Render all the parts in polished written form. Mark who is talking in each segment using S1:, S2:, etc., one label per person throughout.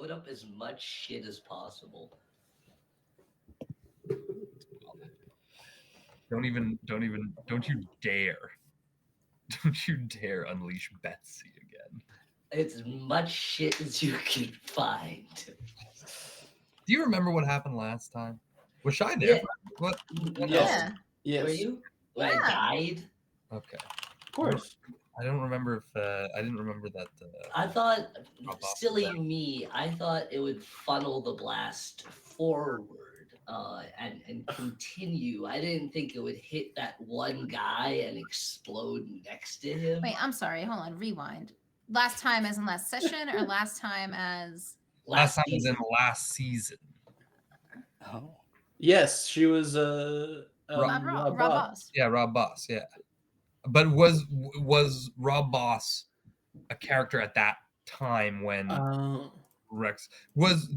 S1: load up as much shit as possible.
S2: Don't you dare unleash Betsy again.
S1: It's as much shit as you can find.
S2: Do you remember what happened last time? Was Shy there?
S1: Yeah.
S2: What?
S3: Yes.
S4: Yes.
S1: Were you? When I
S3: Yeah.
S1: died?
S2: Okay.
S4: Of course.
S2: I don't remember if I didn't remember that.
S1: I thought,
S2: Boss
S1: silly
S2: was
S1: me, I thought it would funnel the blast forward and continue. I didn't think it would hit that one guy and explode next to him.
S3: Wait, I'm sorry. Hold on. Rewind. Last time as in last session or last time as...
S2: last time was
S1: season.
S2: in last season.
S4: Oh. Yes, she was
S3: Rob Boss.
S2: Yeah, Rob Boss. Yeah, but was Rob Boss a character at that time when Rex was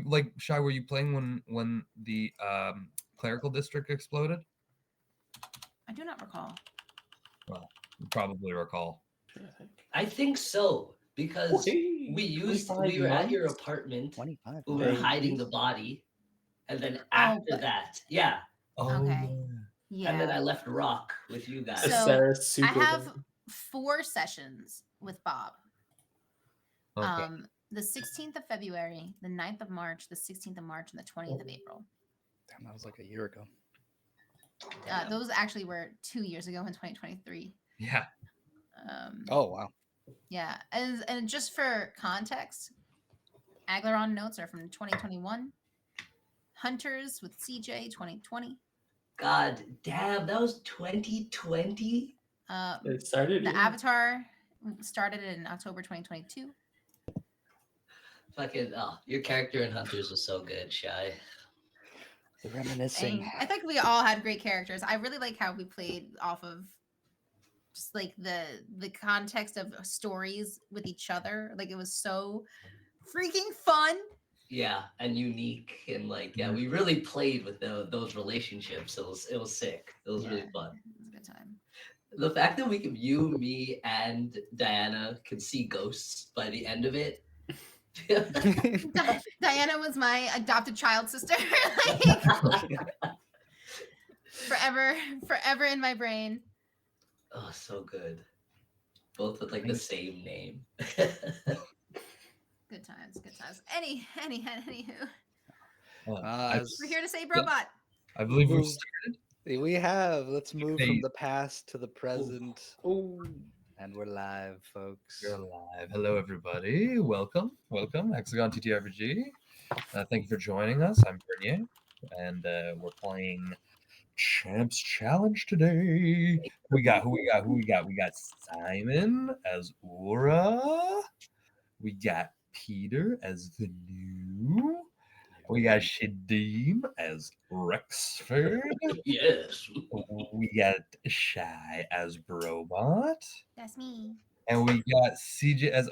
S2: like Shy? Were you playing when the clerical district exploded?
S3: I do not recall.
S2: Well, you probably recall.
S1: I think so, because
S4: Okay.
S1: we were at your apartment.
S5: 25.
S1: We were hiding the body, and then after that, yeah.
S3: Okay. Yeah.
S1: And then I left Rock with you guys.
S3: So I have 4 sessions with Bob.
S2: Okay.
S3: The 16th of February, the 9th of March, the 16th of March, and the 20th of April.
S5: Damn, that was like a year ago.
S3: Those actually were 2 years ago in 2023.
S2: Yeah.
S5: Oh, wow.
S3: Yeah. And just for context, Aglaron notes are from 2021. Hunters with CJ 2020.
S1: God damn, that was 2020?
S4: It started.
S3: The Avatar started in October 2022.
S1: Fucking, your character in Hunters was so good, Shy.
S5: The reminiscing.
S3: I think we all had great characters. I really like how we played off of just like the context of stories with each other. Like it was so freaking fun.
S1: Yeah, and unique, and like we really played with those relationships. It was sick. It was really fun.
S3: It was a good time.
S1: The fact that you, me, and Diana could see ghosts by the end of it.
S3: Diana was my adopted child sister. forever in my brain.
S1: Oh, so good. Both with like the same name.
S3: Good times. Anywho.
S5: We're
S3: here to save Robot.
S2: I believe we've started.
S5: We have. Let's move from the past to the present. Oh. And we're live, folks.
S2: We're live. Hello, everybody. Welcome. Hexagon TTRPG. Thank you for joining us. I'm Bernier, and we're playing Champs Challenge today. Who we got? We got Simon as Aura. We got Peter as Vanu. We got Shadim as Rexford.
S1: Yes.
S2: We got Shy as Brobot.
S3: That's me.
S2: And we got CJ as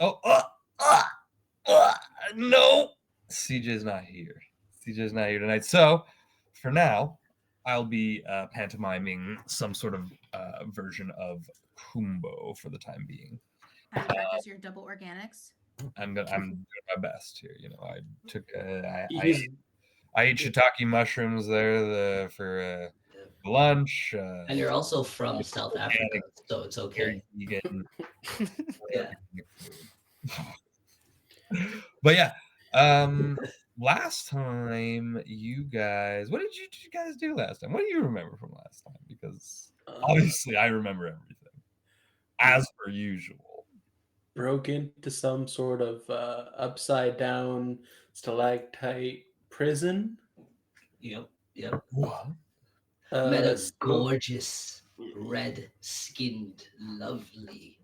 S2: no. CJ's not here. CJ's not here tonight. So for now, I'll be pantomiming some sort of version of Kumbo for the time being.
S3: How to practice your double organics.
S2: I'm doing my best here. You know, I took I ate shiitake mushrooms there for lunch.
S1: And you're also from South Africa, so it's okay.
S2: Yeah. But yeah, last time you guys, what did you guys do last time? What do you remember from last time? Because obviously I remember everything, as per usual.
S4: Broke into some sort of upside down stalactite prison.
S1: Yep.
S2: What?
S1: Met a gorgeous, red-skinned, lovely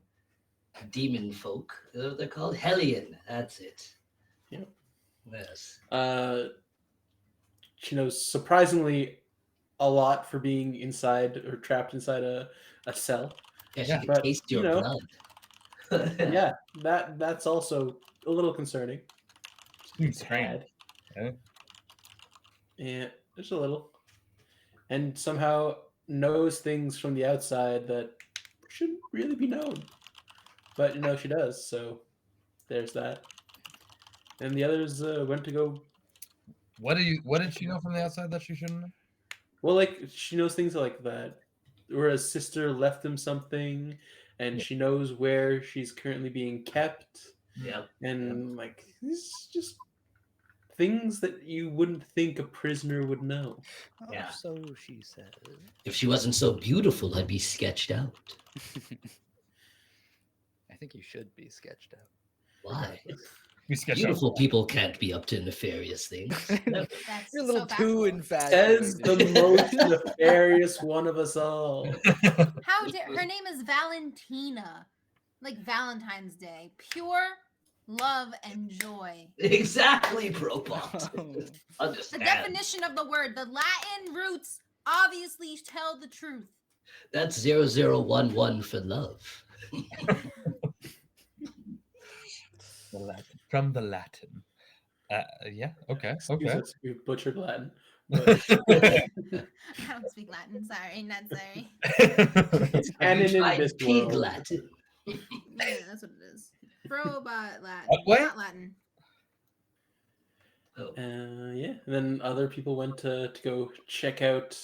S1: demon folk. Is that what they're called? Hellion. That's it.
S4: Yep.
S1: Yes.
S4: She knows surprisingly a lot for being inside or trapped inside a cell.
S1: Yeah, she can taste your blood.
S4: Yeah, that's also a little concerning.
S2: Strange.
S4: Yeah, just a little. And somehow knows things from the outside that shouldn't really be known. But she does, so there's that. and the others went to go.
S2: What did she know from the outside that she shouldn't know?
S4: Well, like she knows things like that, where a sister left him something, and
S2: Yeah.
S4: she knows where she's currently being kept,
S1: Yeah.
S4: and like this is just things that you wouldn't think a prisoner would know.
S5: Oh,
S1: Yeah.
S5: so she says.
S1: If she wasn't so beautiful, I'd be sketched out.
S5: I think you should be sketched out.
S1: Why?
S2: We sketch out.
S1: Beautiful people can't be up to nefarious things. Never.
S3: That's
S5: You're a little
S3: so
S5: too
S3: factual.
S4: As
S5: infatuated.
S4: the most nefarious one of us all.
S3: How dare her name is Valentina, like Valentine's Day, pure love and joy.
S1: Exactly, Probot.
S3: The
S1: Understand.
S3: definition of the word, the Latin roots obviously tell the truth.
S1: That's 0011 for love.
S2: The Latin. From the Latin. Yeah. Okay.
S4: Excuse
S2: Okay.
S4: us, we butchered Latin.
S3: I don't speak Latin. Sorry, not sorry.
S4: It's
S1: Have
S4: canon
S1: you
S4: in
S1: tried
S4: this
S1: pig
S4: world.
S1: Latin?
S3: Yeah, that's what it is. Robot Latin,
S2: What?
S3: not Latin.
S1: Oh,
S4: Yeah, and then other people went to go check out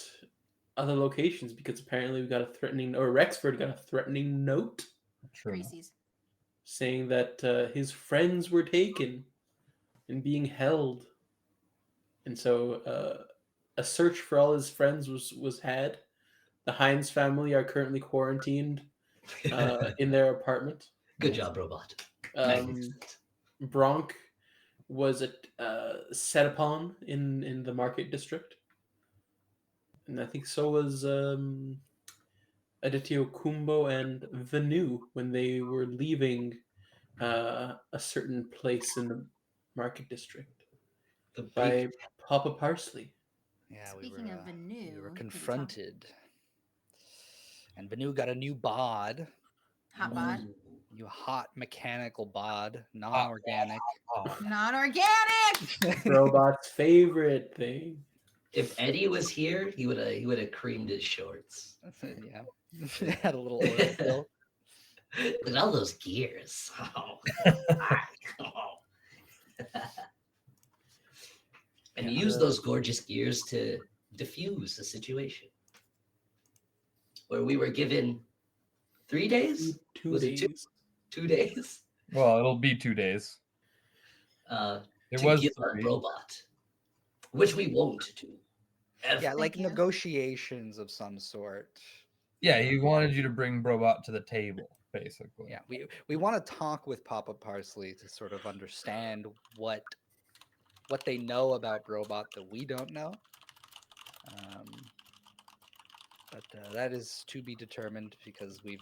S4: other locations because apparently we got a threatening, or Rexford got a threatening note
S2: True.
S3: Greasy's.
S4: saying that his friends were taken and being held, and so a search for all his friends was had. The Hines family are currently quarantined in their apartment.
S1: good job, Robot.
S4: Um,
S1: Magnificent.
S4: Bronk was set upon in the market district, and I think so was Adityo Kumbo and Venu when they were leaving a certain place in the market district
S1: The big
S4: by Papa Parsley.
S5: Yeah,
S3: Speaking of Vanu,
S5: we were
S3: can we talk-
S5: confronted. And Vanu got a new bod,
S3: Hot bod,
S5: new hot mechanical bod, non-organic.
S3: non-organic.
S4: Robot's favorite thing.
S1: If Eddie was here, he would have creamed his shorts.
S5: Yeah, had a little oil spill.
S1: Look at all those gears. Oh. And he used those gorgeous gears to diffuse the situation. Where we were given 3 days?
S4: 2
S1: Was it
S4: days.
S1: 2 days?
S2: Well, it'll be 2 days. It
S1: To
S2: was
S1: give up
S2: 3.
S1: Robot. Which we won't do. Ever.
S5: Yeah, like
S3: Thank you.
S5: negotiations of some sort.
S2: Yeah, he wanted you to bring Brobot to the table, basically.
S5: Yeah, we want to talk with Papa Parsley to sort of understand what they know about Brobot that we don't know. But that is to be determined because we've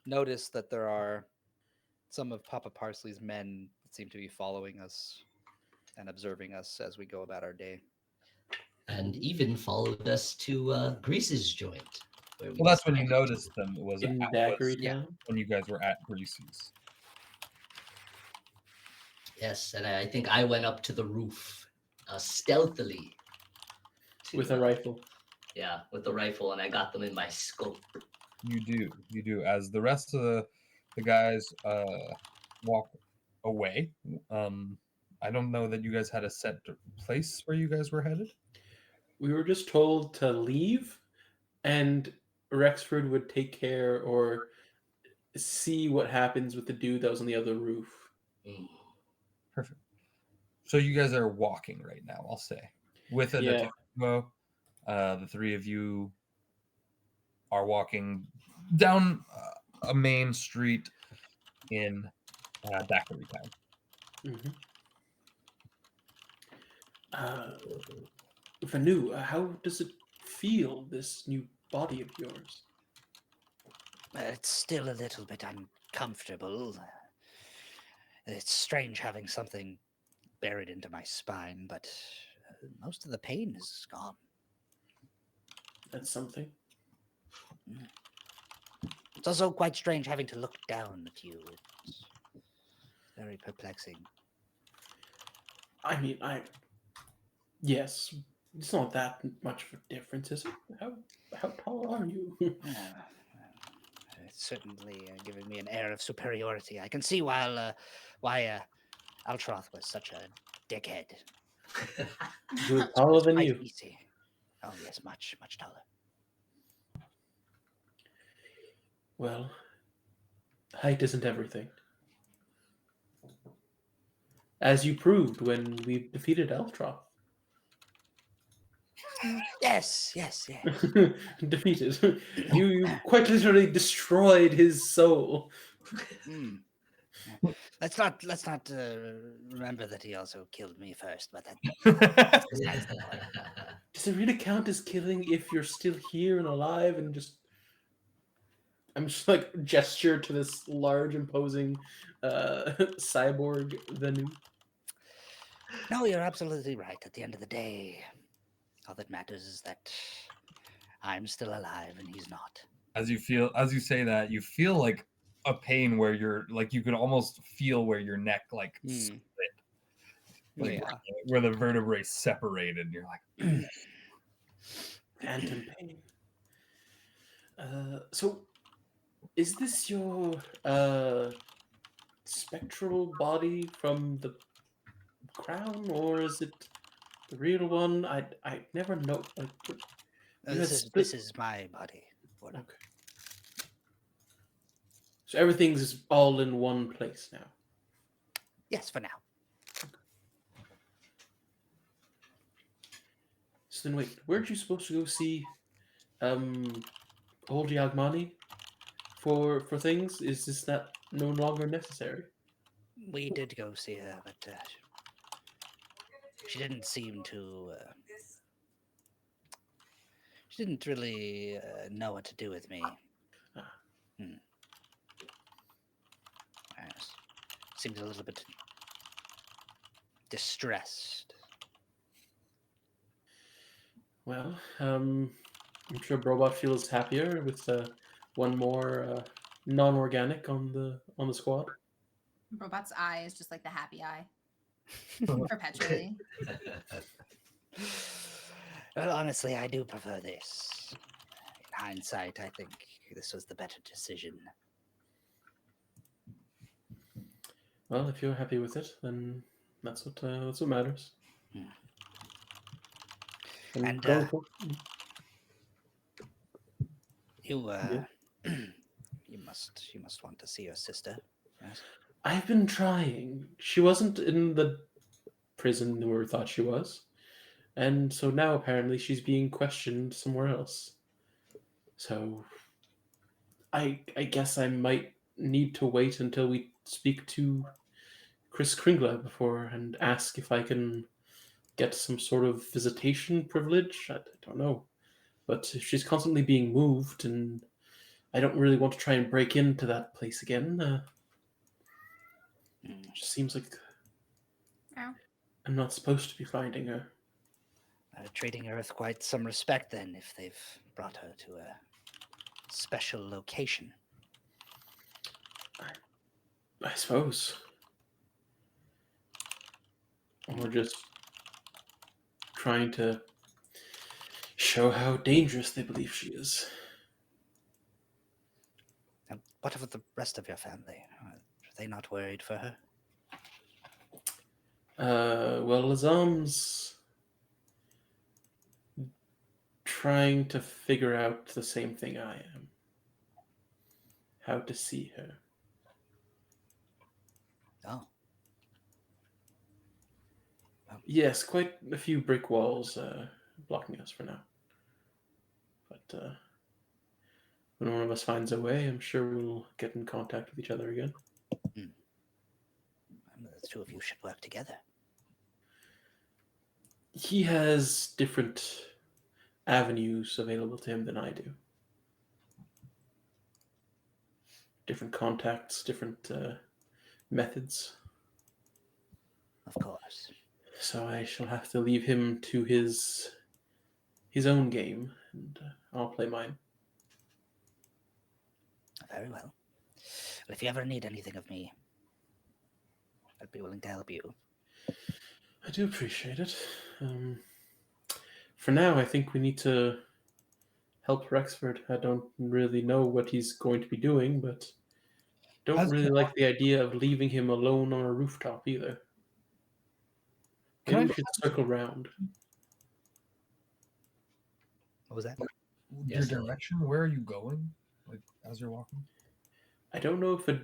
S5: noticed that there are some of Papa Parsley's men that seem to be following us and observing us as we go about our day.
S1: And even followed us to Grease's joint. Where we
S2: Well, that's when you
S1: decided to-
S2: noticed them. Was
S4: In
S2: was
S4: Daiquiri
S5: yeah.
S4: Town.
S2: when you guys were at Greasy's.
S1: Yes, and I think I went up to the roof stealthily.
S4: With a rifle.
S1: Yeah, with the rifle, and I got them in my scope.
S2: You do. As the rest of the guys walk away. I don't know that you guys had a set place where you guys were headed.
S4: We were just told to leave, and Rexford would take care or see what happens with the dude that was on the other roof.
S1: Mm.
S2: Perfect. So you guys are walking right now, I'll say. With a
S4: Yeah.
S2: Detective, the three of you are walking down a main street in Daiquiri Town.
S4: Mm-hmm. Vanu, how does it feel, this new body of yours?
S5: It's still a little bit uncomfortable. It's strange having something buried into my spine, but most of the pain is gone.
S4: That's something.
S5: It's also quite strange having to look down at you. It's very perplexing.
S4: I mean, yes, it's not that much of a difference, is it? How tall are you?
S5: It's certainly giving me an air of superiority. I can see why Altroth was such a dickhead.
S4: He was taller than
S5: Quite
S4: you.
S5: easy. Oh yes, much taller.
S4: Well, height isn't everything. As you proved when we defeated Eltroth.
S5: Yes.
S4: Defeated. You quite literally destroyed his soul.
S5: Mm. Yeah. Let's not remember that he also killed me first, but that's besides the point.
S4: Does it really count as killing if you're still here and alive and just... I'm just like gesture to this large, imposing cyborg Venu.
S5: No, you're absolutely right. At the end of the day, all that matters is that I'm still alive and he's not.
S2: As you say that, you feel like a pain where you're like you can almost feel where your neck like split, like
S5: Yeah.
S2: where the vertebrae separated. And you're like,
S4: Phantom pain. So, is this your spectral body from the crown, or is it the real one? I never know. Like, you had split-
S5: This is my body.
S4: Okay. So everything's all in one place now.
S5: Yes, for now.
S4: So then, wait, weren't you supposed to go see old Yagmani for things? Is this not no longer necessary?
S5: We did go see her, but she didn't seem to. She didn't really know what to do with me.
S4: Ah.
S5: Yes. Seemed a little bit distressed.
S4: Well, I'm sure Brobot feels happier with one more non-organic on the squad.
S3: Robot's eye is just like the happy eye. Perpetually.
S5: Well, honestly, I do prefer this. In hindsight, I think this was the better decision.
S4: Well, if you're happy with it, then that's what matters.
S5: Hmm.
S4: And
S5: And,
S4: for...
S5: You,
S4: Yeah.
S5: you must want to see your sister. Yes.
S4: I've been trying. She wasn't in the prison where we thought she was, and so now apparently she's being questioned somewhere else. So I guess I might need to wait until we speak to Chris Kringla before and ask if I can get some sort of visitation privilege. I don't know, but if she's constantly being moved, and I don't really want to try and break into that place again. It just seems like
S3: Oh.
S4: I'm not supposed to be finding her.
S5: Treating her with quite some respect, then, if they've brought her to a special location.
S4: I suppose. Or just trying to show how dangerous they believe she is.
S5: And what of the rest of your family? Are they not worried for her?
S4: Well, Lazam's trying to figure out the same thing I am. How to see her.
S5: Oh.
S4: Yes, quite a few brick walls blocking us for now. But when one of us finds a way, I'm sure we'll get in contact with each other again.
S5: The two of you should work together.
S4: He has different avenues available to him than I do. Different contacts, different methods.
S5: Of course.
S4: So I shall have to leave him to his own game, and I'll play mine.
S5: Very well. Well, if you ever need anything of me, I'd be willing to help you.
S4: I do appreciate it. For now, I think we need to help Rexford. I don't really know what he's going to be doing, but don't really like the idea of leaving him alone on a rooftop either.
S2: Can
S4: Maybe
S2: I
S4: we should circle round.
S5: What was that?
S2: your
S1: Yes,
S2: direction? Where are you going? Like as you're walking?
S4: I don't know if a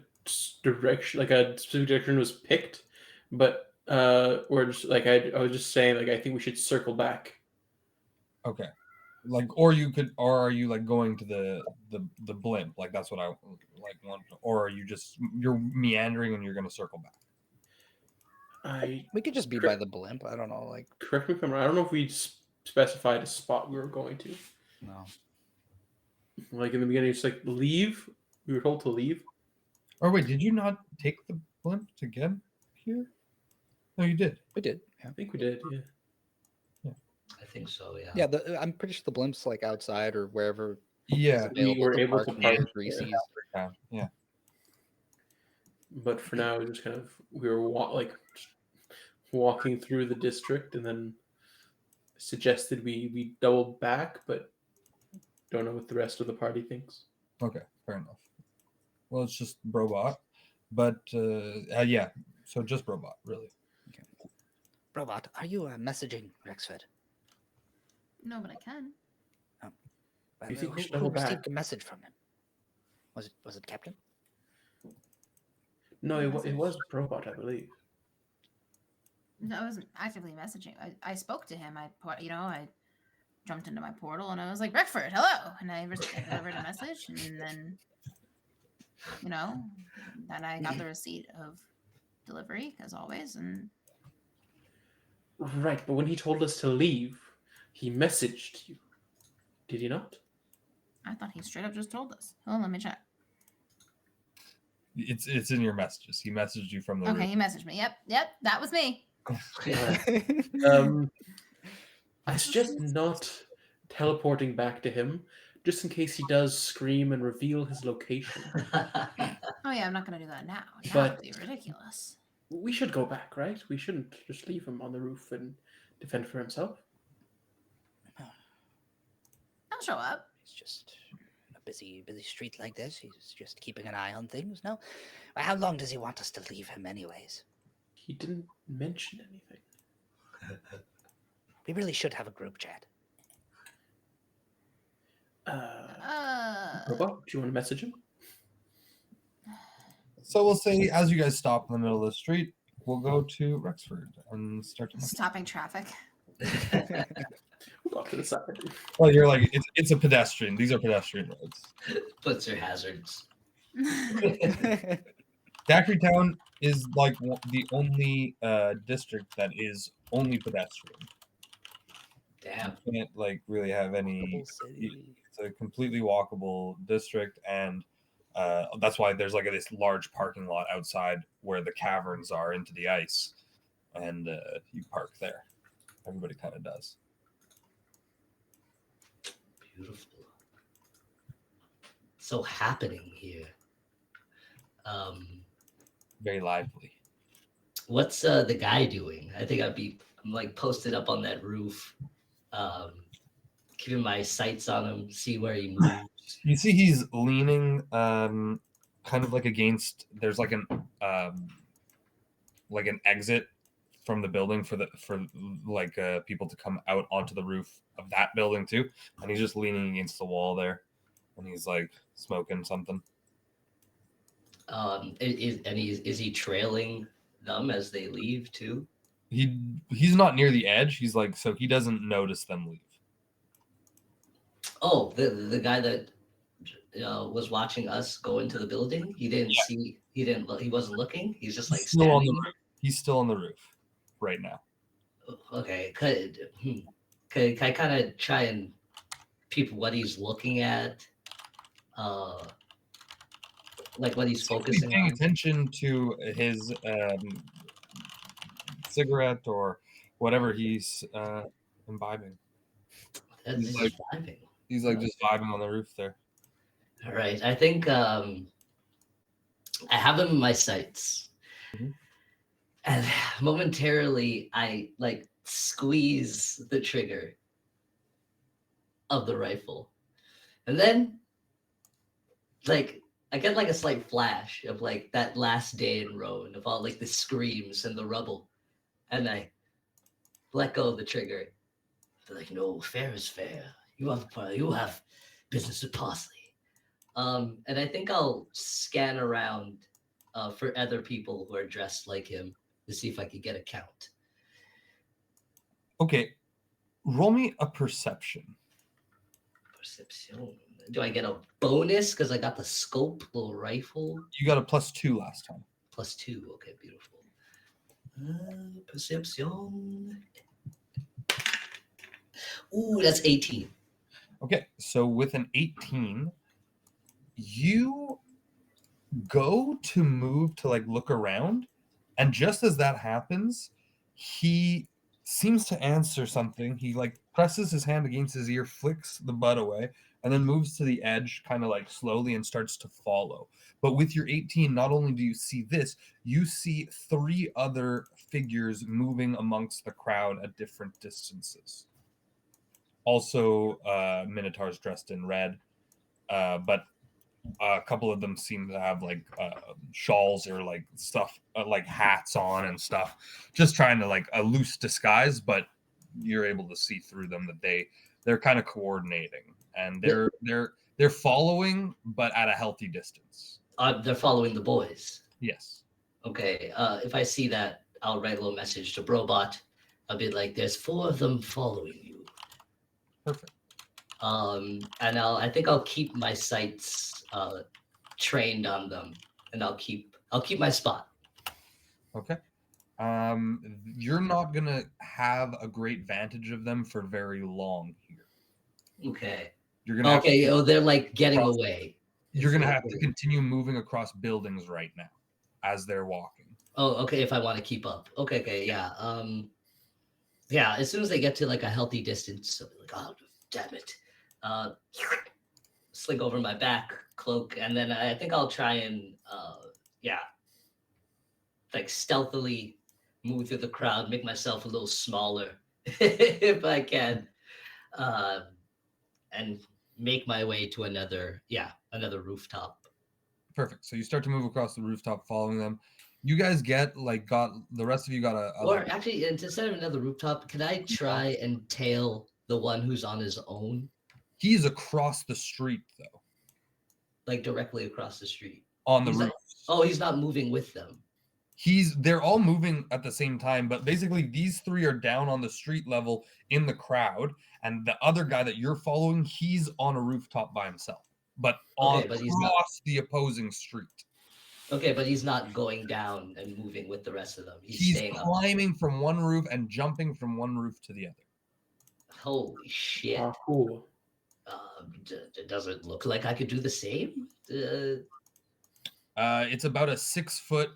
S4: direction, like a specific direction, was picked, but or just like I was just saying, like I think we should circle back.
S2: Okay. Like, or you could, or are you like going to the blimp? Like that's what I like want. Or are you just you're meandering and you're gonna circle back?
S5: We could just be by the blimp. I don't know. Like,
S4: Correct me if I'm wrong. I don't know if we specified a spot we were going to.
S5: no.
S4: Like in the beginning, it's like leave. We were told to leave.
S2: Or wait, did you not take the blimp to get here? No, you did.
S5: We did. Yeah.
S4: I think we did. Yeah.
S1: I think so. Yeah.
S5: Yeah. I'm pretty sure the blimp's like outside or wherever
S2: Yeah.
S5: is
S4: We
S5: available
S4: were
S5: to
S4: able
S5: park
S4: to
S5: near
S4: park
S5: Greasy's.
S2: Yeah.
S4: But for now, we just kind of we were walking through the district, and then suggested we double back, but don't know what the rest of the party thinks.
S2: Okay, fair enough. Well, it's just Brobot, but yeah. So just Brobot, really.
S5: Robot, are you messaging Rexford?
S3: No, but I can.
S4: You think we should
S5: Who
S4: double
S5: received
S4: back?
S5: a message from him? Was it Captain?
S4: No, it was Probot, I believe.
S3: No, I wasn't actively messaging. I spoke to him. I jumped into my portal and I was like, Rexford, hello. And I delivered a message, and then, then I got the receipt of delivery, as always. And
S4: Right, but when he told us to leave, he messaged you. Did he not?
S3: I thought he straight up just told us. Hold on, let me check.
S2: It's in your messages. He messaged you from the
S3: Okay,
S2: roof.
S3: he messaged me. Yep, that was me.
S4: I suggest not teleporting back to him, just in case he does scream and reveal his location.
S3: Oh yeah, I'm not gonna do that now. That
S4: But-
S3: would be ridiculous.
S4: We should go back, right? We shouldn't just leave him on the roof and defend for himself.
S3: I'll show up.
S5: He's just a busy street like this. He's just keeping an eye on things. No, how long does he want us to leave him, anyways?
S4: He didn't mention anything.
S5: We really should have a group chat.
S4: Robot, do you want to message him?
S2: So we'll say as you guys stop in the middle of the street, we'll go to Rexford and start to.
S3: Stopping traffic.
S4: We'll go off to the side.
S2: Well, you're like it's a pedestrian. These are pedestrian roads.
S1: Puts your hazards.
S2: Daiquiri Town is like the only district that is only pedestrian.
S1: Damn.
S2: You can't like really have any.
S5: City.
S2: It's a completely walkable district, and that's why there's like this large parking lot outside where the caverns are into the ice, and you park there. Everybody kind of does.
S1: Beautiful. So happening here.
S2: Very lively.
S1: What's the guy doing? I think I'm like posted up on that roof, keeping my sights on him, see where he moves.
S2: You see, he's leaning, kind of like against. There's like an exit from the building for people to come out onto the roof of that building too, and he's just leaning against the wall there, and he's like smoking something.
S1: Is he trailing them as they leave too?
S2: He's not near the edge. He's like, so he doesn't notice them leave.
S1: Oh, the guy that was watching us go into the building. He didn't see. He wasn't looking. He's just like
S2: Still on the
S1: standing.
S2: roof. He's still on the roof right now.
S1: Okay, could I kind of try and peep what he's looking at? Like what he's focusing
S2: Paying
S1: on.
S2: attention to his cigarette or whatever he's imbibing.
S1: That's
S2: He's
S1: just
S2: like-
S1: vibing.
S2: He's like just vibing on the roof there.
S1: All right, I think I have him in my sights,
S2: Mhm.
S1: and momentarily I like squeeze the trigger of the rifle, and then like I get like a slight flash of like that last day in Roan of all like the screams and the rubble, and I let go of the trigger. They're like, no, fair is fair. You have business with Parsley. And I think I'll scan around for other people who are dressed like him to see if I could get a count.
S2: Okay, roll me a perception.
S1: Perception. Do I get a bonus because I got the scope little rifle?
S2: You got a +2 last time.
S1: +2. Okay, beautiful. Perception. Ooh, that's 18.
S2: Okay, so with an 18, you go to move to like look around, and just as that happens, he seems to answer something. He like presses his hand against his ear, flicks the butt away, and then moves to the edge kind of like slowly and starts to follow. But with your 18, not only do you see this, you see 3 other figures moving amongst the crowd at different distances. Also minotaurs dressed in red, but a couple of them seem to have like shawls or like stuff like hats on and stuff, just trying to like a loose disguise, but you're able to see through them that they're kind of coordinating, and they're following but at a healthy distance.
S1: They're following the boys.
S2: Yes.
S1: Okay, if I see that, I'll write a little message to Brobot. I'll be like, there's 4 of them following you.
S2: Perfect.
S1: And I think I'll keep my sights trained on them, and I'll keep my spot.
S2: Okay. You're not gonna have a great vantage of them for very long here.
S1: Okay.
S2: You're gonna have
S1: Okay.
S2: to,
S1: They're like getting
S2: Cross-
S1: away.
S2: you're
S1: It's
S2: gonna
S1: like
S2: have to continue moving across buildings right now as they're walking.
S1: Oh, okay. If I want to keep up. Okay. Okay. Yeah. Yeah. As soon as they get to like a healthy distance, I'll be like, oh, damn it. Sling over my back cloak, and then I think I'll try and like stealthily move through the crowd, make myself a little smaller if I can, and make my way to another rooftop.
S2: Perfect. So you start to move across the rooftop, following them. You guys got the rest of you got a
S1: Or actually, instead of another rooftop, can I try and tail the one who's on his own,
S2: He's across the street though,
S1: like directly across the street?
S2: on the
S1: He's
S2: roof.
S1: he's not moving with them.
S2: They're all moving at the same time, but basically these 3 are down on the street level in the crowd, and the other guy that you're following, he's on a rooftop by himself, but
S1: Okay, but he's not.
S2: across the opposing street.
S1: Okay, but he's not going down and moving with the rest of them.
S2: He's
S1: staying up.
S2: climbing from one roof and jumping from one roof to the other.
S1: Holy shit.
S4: Cool.
S1: Does it look like I could do the same?
S2: It's about a 6-foot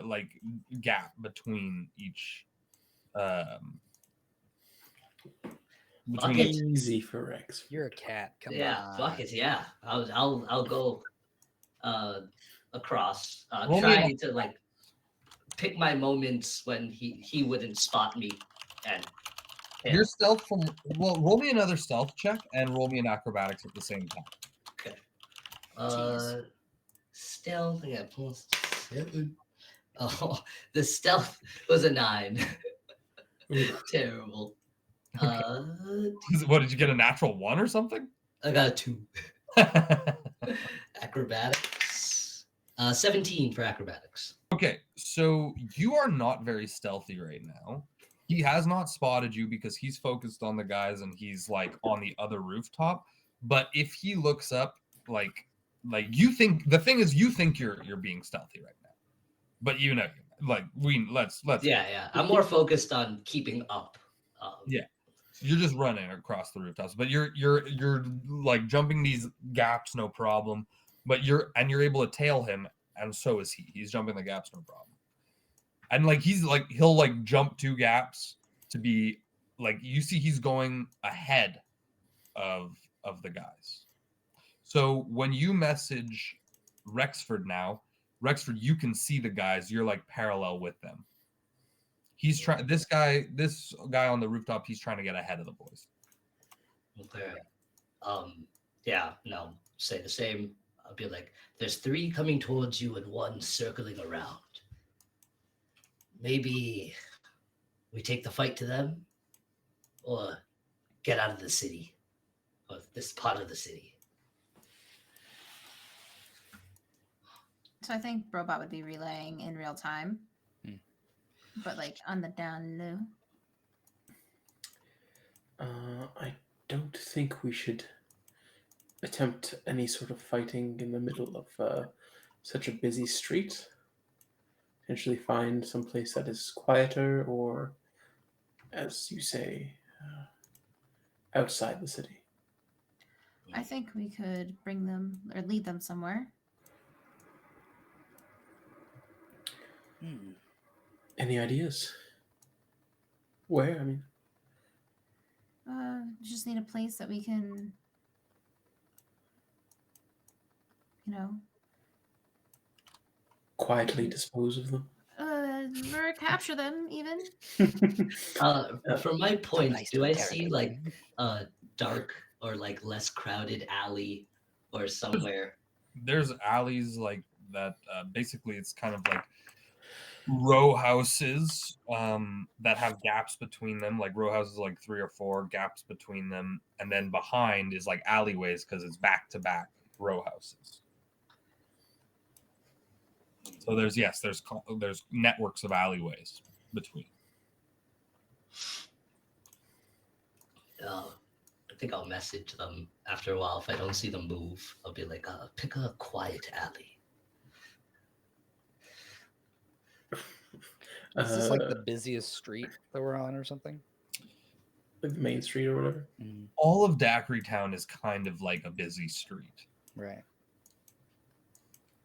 S2: like gap between each.
S1: Fuck it.
S4: Easy for Rex.
S5: You're a cat. Come
S1: Yeah,
S5: on.
S1: fuck it. Yeah, I'll go across.
S2: Roll me
S1: Try to like pick my moments when he wouldn't spot me. And
S2: Your stealth roll me another stealth check and roll me an acrobatics at the same time.
S1: okay. Stealth. I got +7. Oh, the stealth was a 9. Terrible.
S2: What did you get, a natural 1 or something?
S1: I got a 2. Acrobatics. 17 for acrobatics.
S2: Okay, so you are not very stealthy right now. He has not spotted you because he's focused on the guys and he's like on the other rooftop. But if he looks up, like you think, the thing is, you think you're being stealthy right now, but you know, like let's
S1: Yeah. I'm more focused on keeping up.
S2: Yeah. You're just running across the rooftops, but you're like jumping these gaps, no problem. But you're able to tail him, and so is he. He's jumping the gaps, no problem. And like he'll like jump 2 gaps to be like, you see he's going ahead of the guys. So when you message Rexford now, Rexford, you can see the guys. You're like parallel with them. He's trying. This guy on the rooftop, he's trying to get ahead of the boys.
S1: Okay. Yeah. No. Say the same. I'll be like, there's 3 coming towards you and 1 circling around. Maybe We take the fight to them, or get out of the city, or this part of the city.
S3: So I think Robot would be relaying in real time, but like on the down low.
S4: I don't think we should attempt any sort of fighting in the middle of such a busy street. Potentially find some place that is quieter, or, as you say, outside the city.
S3: I think we could bring them or lead them somewhere.
S4: Any ideas? Where? I mean,
S3: Just need a place that we can,
S4: quietly dispose of them.
S3: or capture them even.
S1: From my point,
S5: Nice
S1: do
S5: to
S1: I see
S5: interrogate
S1: like
S5: them.
S1: a dark or like less crowded alley or somewhere?
S2: There's alleys like that. Basically, it's kind of like row houses that have gaps between them. Like row houses, like 3 or 4 gaps between them, and then behind is like alleyways because it's back to back row houses. So there's networks of alleyways between.
S1: I think I'll message them after a while. If I don't see them move, I'll be like, pick a quiet alley.
S5: Is this like the busiest street that we're on or something?
S4: Like the main street or whatever?
S2: All of Daiquiri Town is kind of like a busy street.
S5: Right.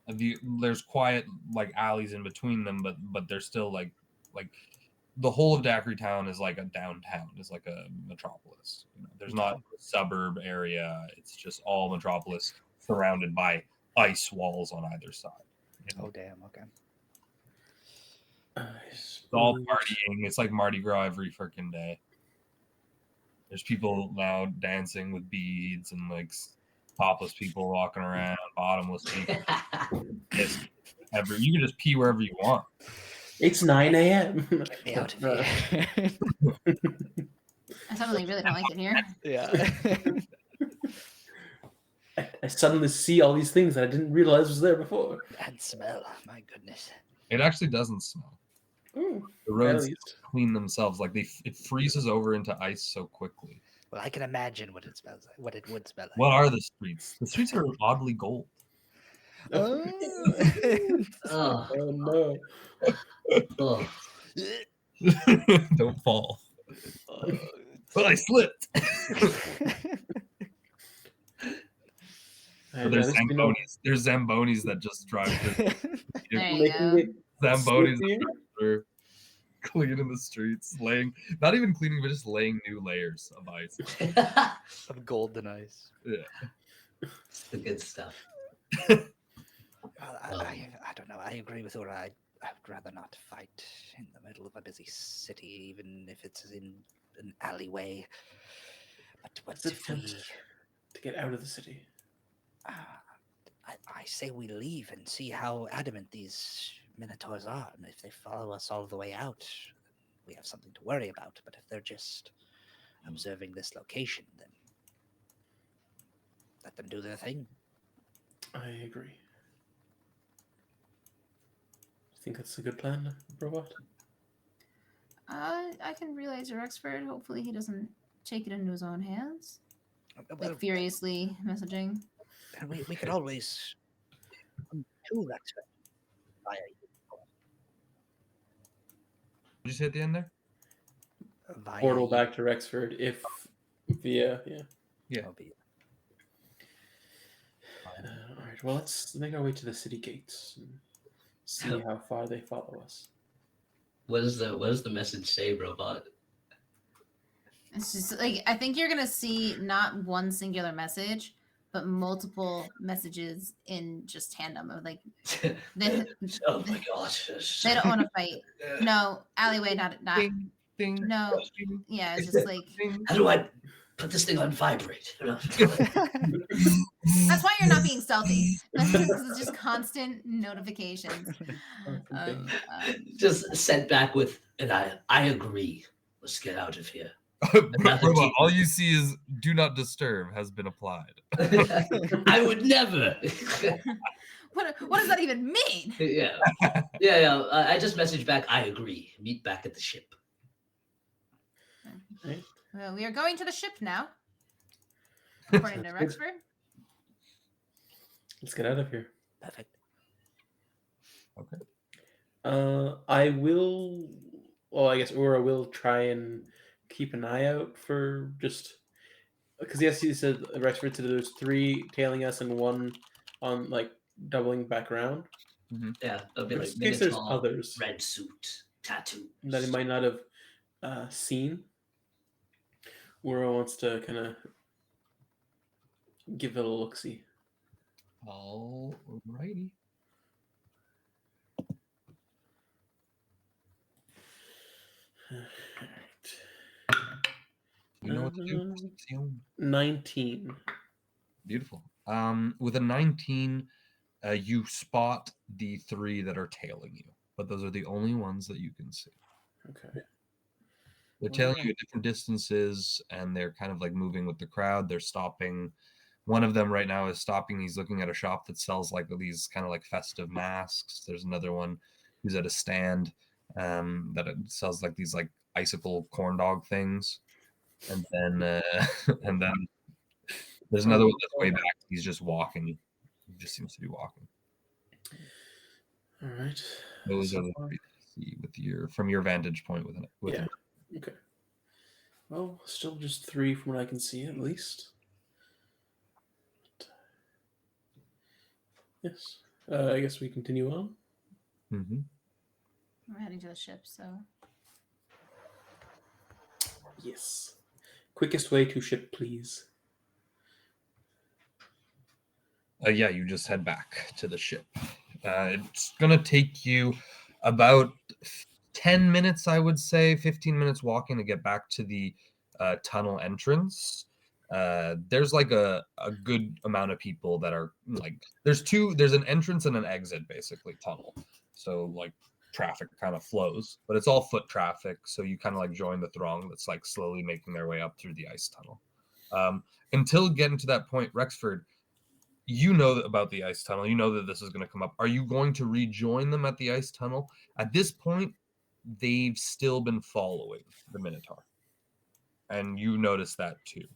S2: There's quiet like alleys in between them, but there's still like the whole of Daiquiri Town is like a downtown, is like a metropolis. There's not a suburb area. It's just all metropolis surrounded by ice walls on either side.
S5: Oh damn. Okay.
S2: It's all partying. It's like Mardi Gras every freaking day. There's people now dancing with beads and like topless people walking around, bottomless people. You can just pee wherever you want.
S4: It's 9 a.m.
S5: Get me out of here.
S3: I suddenly really don't like it here.
S5: Yeah.
S4: I suddenly see all these things that I didn't realize was there before.
S5: Bad smell. My goodness.
S2: It actually doesn't smell.
S4: Ooh,
S2: The roads
S4: at least.
S2: clean themselves. Like it freezes over into ice so quickly.
S5: Well, I can imagine what it smells like. What it would smell like.
S2: What are the streets? The streets are oddly gold.
S5: Oh.
S1: Oh,
S4: Oh no.
S1: oh.
S2: Don't fall. But I slipped.
S4: I'd
S2: There's
S4: rather be known-
S2: Zambonis. There's Zambonis that just drive through.
S3: There you
S4: making
S3: go.
S4: it
S2: Zambonis that
S4: slippier.
S2: drive through, cleaning the streets, not even cleaning, but just laying new layers of ice.
S5: Of golden ice.
S1: It's the good stuff.
S5: Well, I don't know. I agree with Ura. I would rather not fight in the middle of a busy city, even if it's in an alleyway. But what
S4: Let's
S5: if we...
S4: attempt to get out of the city.
S5: I say we leave and see how adamant these minotaurs are. And if they follow us all the way out, we have something to worry about. But if they're just observing this location, then let them do their thing.
S4: I agree. I think that's a good plan, Robot.
S3: I can relay to Rexford. Hopefully he doesn't take it into his own hands.
S5: Well,
S3: Like furiously messaging.
S5: and we could always come to Rexford via
S2: Did you say at the end there?
S4: Portal back to Rexford if via, yeah.
S2: Yeah.
S4: All right, well, let's make our way to the city gates and see how far they follow us.
S1: What does the message say, Robot?
S3: It's just like I think you're gonna see not one singular message, but multiple messages in just tandem of like they,
S1: Oh my gosh.
S3: they don't want to fight. No, alleyway, not
S2: Ding, ding,
S3: no.
S2: ding,
S3: Yeah, it's just like
S2: ding.
S1: How do I put this thing on vibrate?
S3: that's why you're not being stealthy. That's because it's just constant notifications.
S1: Just sent back with And I agree. Let's get out of here.
S2: Robot, all you see is "Do not disturb" has been applied.
S1: I would never.
S3: What does that even mean?
S1: Yeah. I just messaged back. I agree. Meet back at the ship.
S4: Right.
S3: Well, we are going to the ship now, according to Rexford.
S4: Let's get out of here.
S5: Perfect.
S2: Okay.
S4: I will. Well, I guess Ura will try and keep an eye out for just because yes, you said Rexford said there's 3 tailing us and 1 on like doubling back around.
S1: Yeah, it'll be like
S4: Just in case there's
S1: Minotaur,
S4: others
S1: red suit, tattoos.
S4: that he might not have seen. Ura wants to kind of give it a look see.
S2: Alrighty. You know what to do. Perception.
S4: 19.
S2: Beautiful. With a 19, you spot the 3 that are tailing you, but those are the only ones that you can see.
S4: Okay.
S2: They're tailing you at different distances, and they're kind of like moving with the crowd. They're stopping. One of them right now is stopping. He's looking at a shop that sells like these kind of like festive masks. There's another one who's at a stand that it sells like these like icicle corn dog things. And then and then there's another one that's way back. He's just walking. He just seems to be walking.
S4: All right.
S2: Those are the 3 that you see with from your vantage point with
S4: Yeah. Okay. Well, still just 3 from what I can see, at least. Yes. I guess we continue on.
S2: Mm-hmm.
S3: We're heading to the ship, so
S4: Yes. Quickest way to ship, please.
S2: Yeah, you just head back to the ship. It's gonna take you about 10 minutes, I would say, 15 minutes walking to get back to the tunnel entrance. There's like a good amount of people that are like there's an entrance and an exit, basically, tunnel. So like traffic kind of flows, but it's all foot traffic, so you kind of like join the throng that's like slowly making their way up through the ice tunnel. Until getting to that point, Rexford, you know about the ice tunnel. You know that this is going to come up. Are you going to rejoin them at the ice tunnel? At this point, they've still been following the Minotaur, and you notice that too.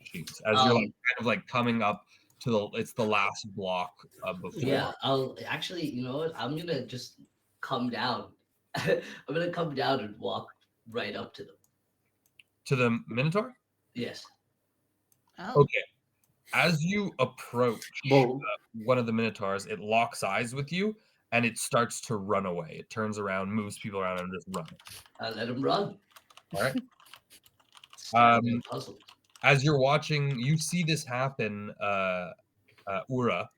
S2: Jeez, as you're like kind of like coming up to it's the last block before.
S1: Yeah, I'll actually. You know what? I'm gonna just come down. I'm gonna come down and walk right up to them.
S2: To the Minotaur?
S1: Yes.
S3: oh,
S2: Okay. As you approach
S4: Whoa.
S2: one of the Minotaurs, it locks eyes with you, and it starts to run away. It turns around, moves people around, and just runs.
S1: I let him run.
S2: All right.
S1: Standing puzzled.
S2: As you're watching, you see this happen, Ura.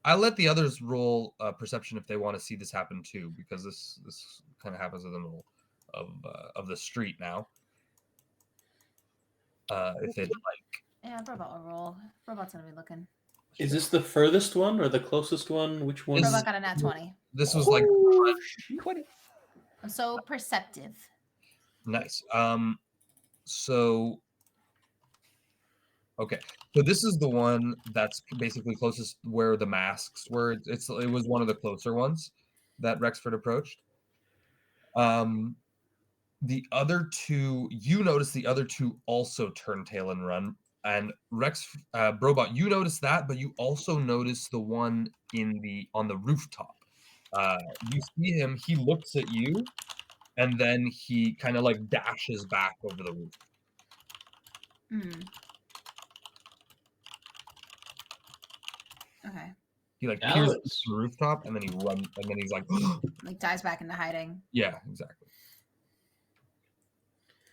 S2: I'll let the others roll perception if they want to see this happen too, because this kind of happens in the middle of the street now. If they'd like.
S3: yeah, Robot will roll. Robot's gonna be looking.
S4: Is this the furthest one or the closest one? Which one?
S3: Robot got a nat 20.
S2: This was like
S5: 20.
S3: I'm so perceptive.
S2: nice. So okay, so this is the one that's basically closest where the masks were. It was one of the closer ones that Rexford approached. The other 2, you notice the other 2 also turn tail and run. And Brobot, you notice that, but you also notice the one on the rooftop. You see him, he looks at you, and then he kind of like dashes back over the roof.
S3: Hmm. Okay.
S2: He like
S1: That
S2: peers
S1: was-
S2: to the rooftop, and then he runs, and then he's like,
S3: Like dives back into hiding.
S2: yeah, exactly.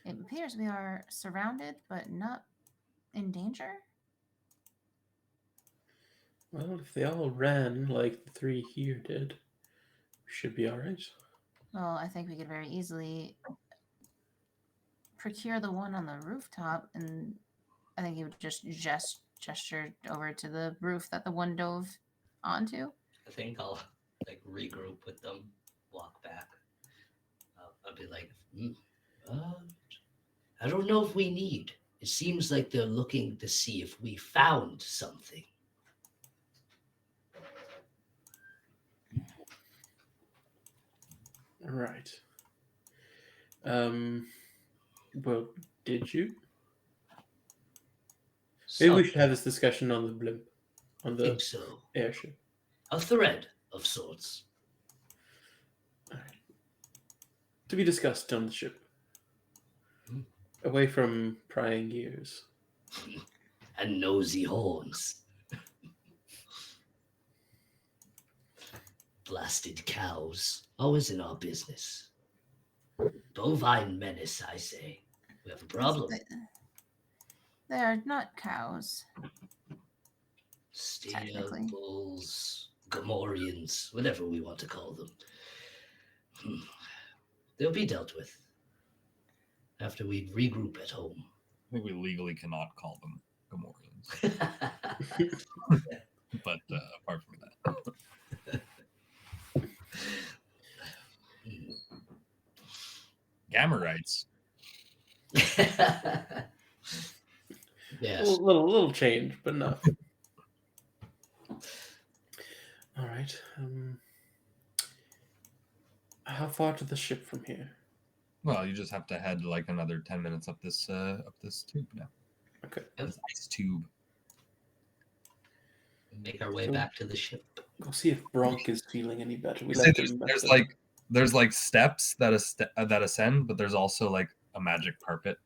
S3: It appears we are surrounded, but not in danger.
S4: Well, if they all ran like the 3 here did, we should be all right.
S3: Well, I think we could very easily procure the one on the rooftop, and I think he would just gesture over to the roof that the one dove onto.
S1: I think I'll like regroup with them, walk back. I'll be like, uh, I don't know if we need. It seems like they're looking to see if we found something.
S4: Right. Well, did you? Maybe we
S1: So,
S4: should have this discussion on the blimp, on
S1: I
S4: the
S1: think so.
S4: airship.
S1: A thread of sorts.
S4: All right. To be discussed on the ship,
S1: Hmm.
S4: away from prying ears.
S1: And nosy horns. Blasted cows. Always in our business. Bovine menace, I say. We have a problem.
S3: They are not cows.
S1: Steer,
S3: Technically.
S1: bulls, Gomorians, whatever we want to call them. They'll be dealt with after we regroup at home.
S2: I think we legally cannot call them Gomorians. But apart from that, Gamerites.
S1: Yes.
S4: A little change, but enough. All right. How far to the ship from here?
S2: Well, you just have to head like another 10 minutes up this tube now.
S4: Okay.
S2: This ice tube.
S1: Make our way
S4: So-
S1: back to the ship.
S4: Go see if Bronk is feeling any better. We
S2: You see,
S4: left
S2: there's,
S4: him.
S2: there's like there's like steps that that ascend, but there's also like a magic carpet,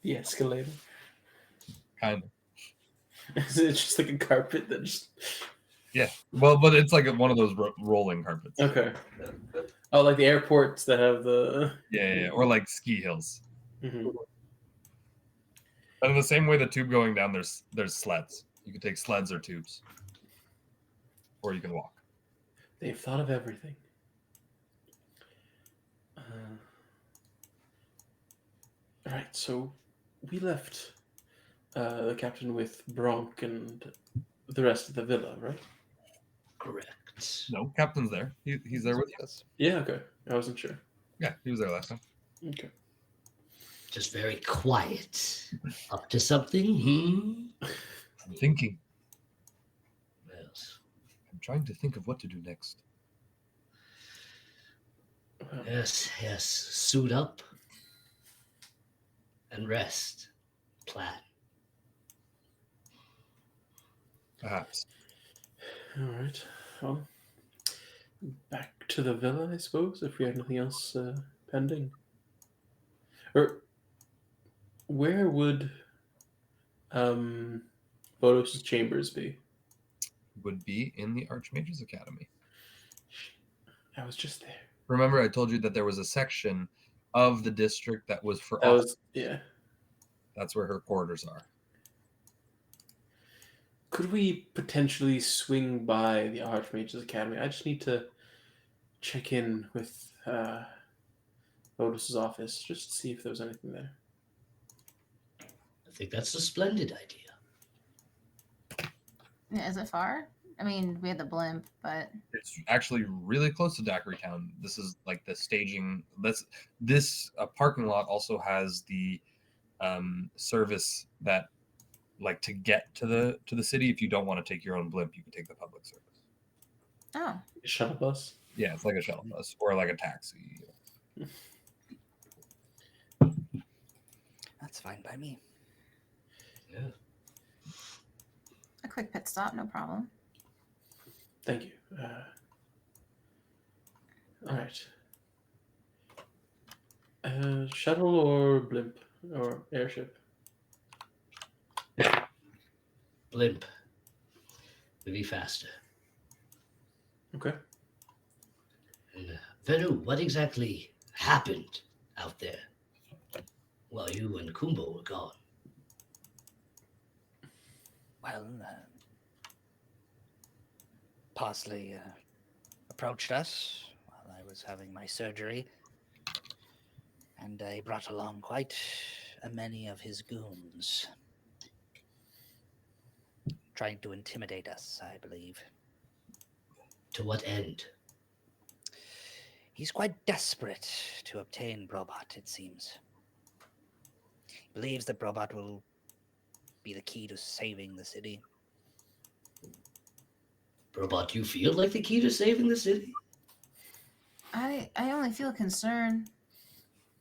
S4: the escalator.
S2: kind of.
S4: Is it just like a carpet that just?
S2: Yeah. Well, but it's like one of those rolling carpets.
S4: Okay. Oh, like the airports that have the.
S2: Yeah. Or like ski hills.
S4: Mhm.
S2: And in the same way the tube going down, there's sleds. You can take sleds or tubes, or you can walk.
S4: They've thought of everything. All right, so we left the captain with Bronk and the rest of the villa, right?
S1: Correct.
S2: No, captain's there. He's there with you.
S5: Yes.
S4: Yeah, okay. I wasn't sure.
S2: Yeah, he was there last time.
S4: Okay.
S1: Just very quiet. Up to something?
S2: I'm thinking.
S1: Yes.
S2: I'm trying to think of what to do next.
S4: Well,
S1: Yes. Suit up and rest. Plan.
S2: Perhaps.
S4: all right. Well, back to the villa, I suppose, if we have anything else pending. Or where would Vodos' chambers be?
S2: Would be in the Archmage's Academy.
S4: I was just there.
S2: Remember, I told you that there was a section of the district that was for
S4: That
S2: all.
S4: was yeah.
S2: That's where her quarters are.
S4: Could we potentially swing by the Archmage's Academy? I just need to check in with Vodos' office just to see if there was anything there.
S1: I think that's a splendid idea.
S3: Yeah, is it far? I mean, we had the blimp, but
S2: It's actually really close to Daiquiri Town. This is like the staging. This parking lot also has the service that, like, to get to the city. If you don't want to take your own blimp, you can take the public service.
S3: oh,
S4: Shuttle bus?
S2: Yeah, it's like a shuttle bus or like a taxi.
S5: That's fine by me.
S1: Yeah.
S3: a quick pit stop, no problem.
S4: Thank you. All right. Shuttle or blimp or airship?
S1: Blimp. Would be faster.
S4: Okay.
S1: And, Venu, what exactly happened out there while you and Kumbo were gone?
S5: Well, Parsley approached us while I was having my surgery, and he brought along quite a many of his goons, trying to intimidate us, I believe.
S1: To what end?
S5: He's quite desperate to obtain Brobot, it seems. He believes that Brobot will be the key to saving the city.
S1: Robot, do you feel like the key to saving the city?
S3: I only feel concern.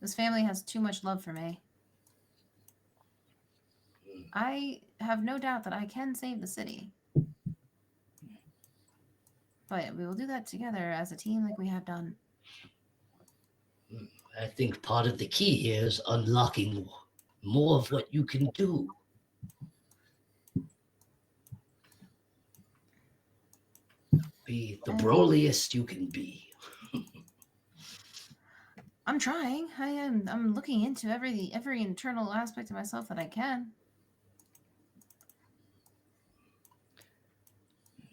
S3: This family has too much love for me. I have no doubt that I can save the city. But we will do that together as a team like we have done.
S1: I think part of the key here is unlocking more of what you can do. Be the broliest you can be.
S3: I'm trying. I'm looking into every internal aspect of myself that I can.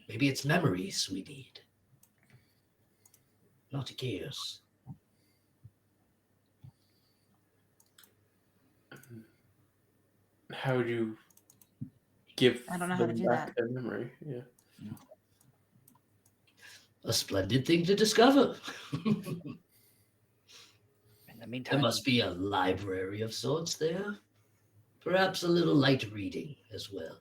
S1: Maybe it's memories we need, not gears.
S4: How would you give
S3: I don't know how to
S4: them
S3: do
S4: back
S3: that.
S4: their memory? Yeah.
S1: A splendid thing to discover.
S5: In the
S1: There
S5: meantime,
S1: must be a library of sorts there. Perhaps a little light reading as well.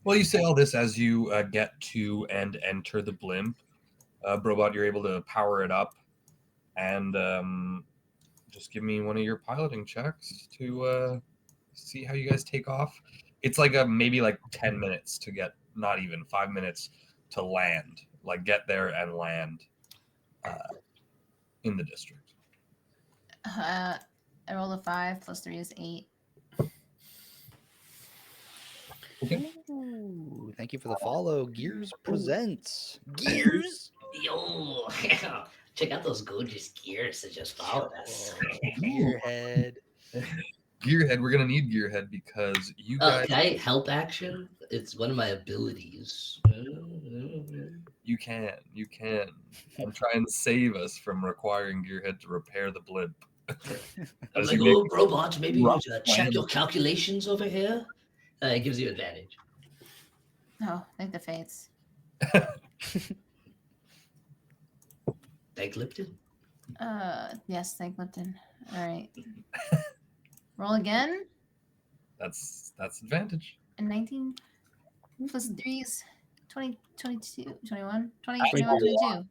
S2: Well, you say all this as you get to and enter the blimp. Brobot, you're able to power it up, and just give me one of your piloting checks to see how you guys take off. It's like maybe like 10 minutes to get, not even 5 minutes to land. Like get there and land in the district.
S3: I rolled a 5 plus 3 is 8.
S2: Okay.
S5: ooh, thank you for the follow. Gears presents Gears.
S1: Yo, check out those gorgeous gears that just followed us.
S5: Gearhead.
S2: Gearhead, we're gonna need Gearhead because you guys.
S1: Can I help action? It's one of my abilities.
S2: You can. And try and save us from requiring Gearhead to repair the blimp.
S1: I'm
S2: As
S1: like,
S2: you make
S1: oh, robot, maybe you
S2: rough
S1: need to check
S2: plan.
S1: your calculations over here. It gives you advantage.
S3: Oh, thank the fates.
S1: Thank Lipton.
S3: Yes, thank Lipton. All right. Roll again.
S2: That's advantage.
S3: And 19 plus 3s 20, 22, 21, 20,
S2: Actually,
S3: 21,
S2: a
S3: 22.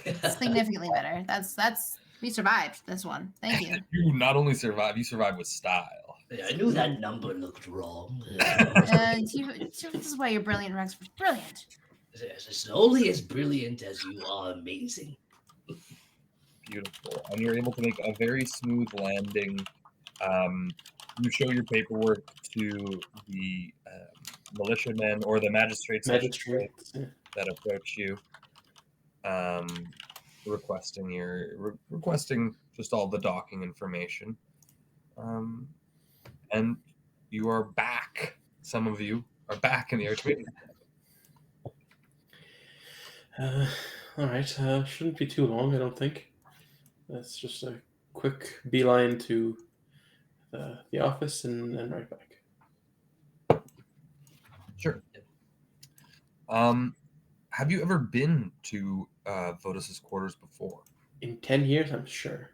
S2: Better.
S3: Significantly better. That's we survived this one. Thank you.
S2: You not only survive, you survive with style.
S1: Yeah, I knew that number looked wrong.
S3: This is why you're brilliant, Rex. Brilliant.
S1: It's only as brilliant as you are amazing.
S2: Beautiful. And you're able to make a very smooth landing. You show your paperwork to the militiamen or the magistrates I should say,
S4: Magistrates. Yeah.
S2: that approach you, requesting just all the docking information. And you are back. Some of you are back in the Archmage.
S4: All right. Shouldn't be too long, I don't think. That's just a quick beeline to the office and right back.
S2: Sure. Have you ever been to Vodus's quarters before?
S4: In 10 years, I'm sure.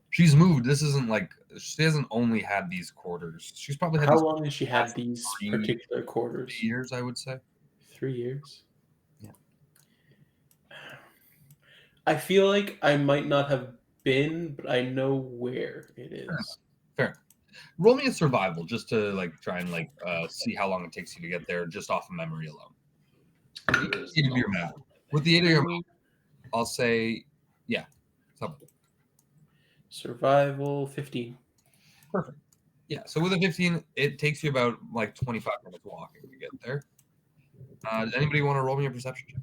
S2: She's moved. This isn't like she hasn't only had these quarters. She's probably had
S4: How
S2: these
S4: long has she had
S2: last
S4: these
S2: 3
S4: particular quarters?
S2: years, I would say.
S4: 3 years.
S2: Yeah.
S4: I feel like I might not have been, but I know where it is.
S2: Fair. Roll me a survival just to like try and like see how long it takes you to get there just off of memory alone. With the 8 of your map. With the 8 of your map, I'll say, yeah. Something.
S4: Survival 15.
S2: Perfect. Yeah. So with a 15, it takes you about like 25 minutes walking to get there. Does anybody want to roll me a perception check?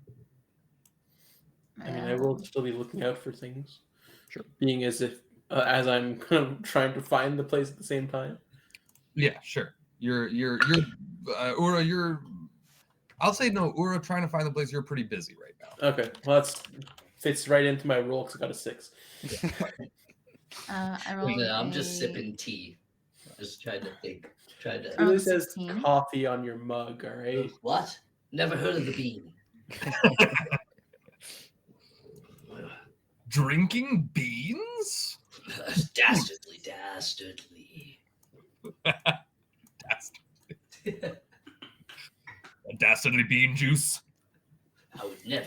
S4: I mean, I will still be looking out for things.
S2: Sure.
S4: Being as if as I'm kind of trying to find the place at the same time.
S2: Yeah, sure. You're Ura, you're I'll say no, Ura trying to find the place, you're pretty busy right now.
S4: Okay, well that fits right into my roll because I got a 6.
S3: I rolled
S1: I'm just sipping tea. Just trying to think.
S4: It
S3: Oh,
S4: really says
S3: 16.
S4: coffee on your mug, all right?
S1: What? Never heard of the bean.
S2: Drinking beans?
S1: Dastardly, dastardly.
S2: A dastardly bean juice.
S1: I would never.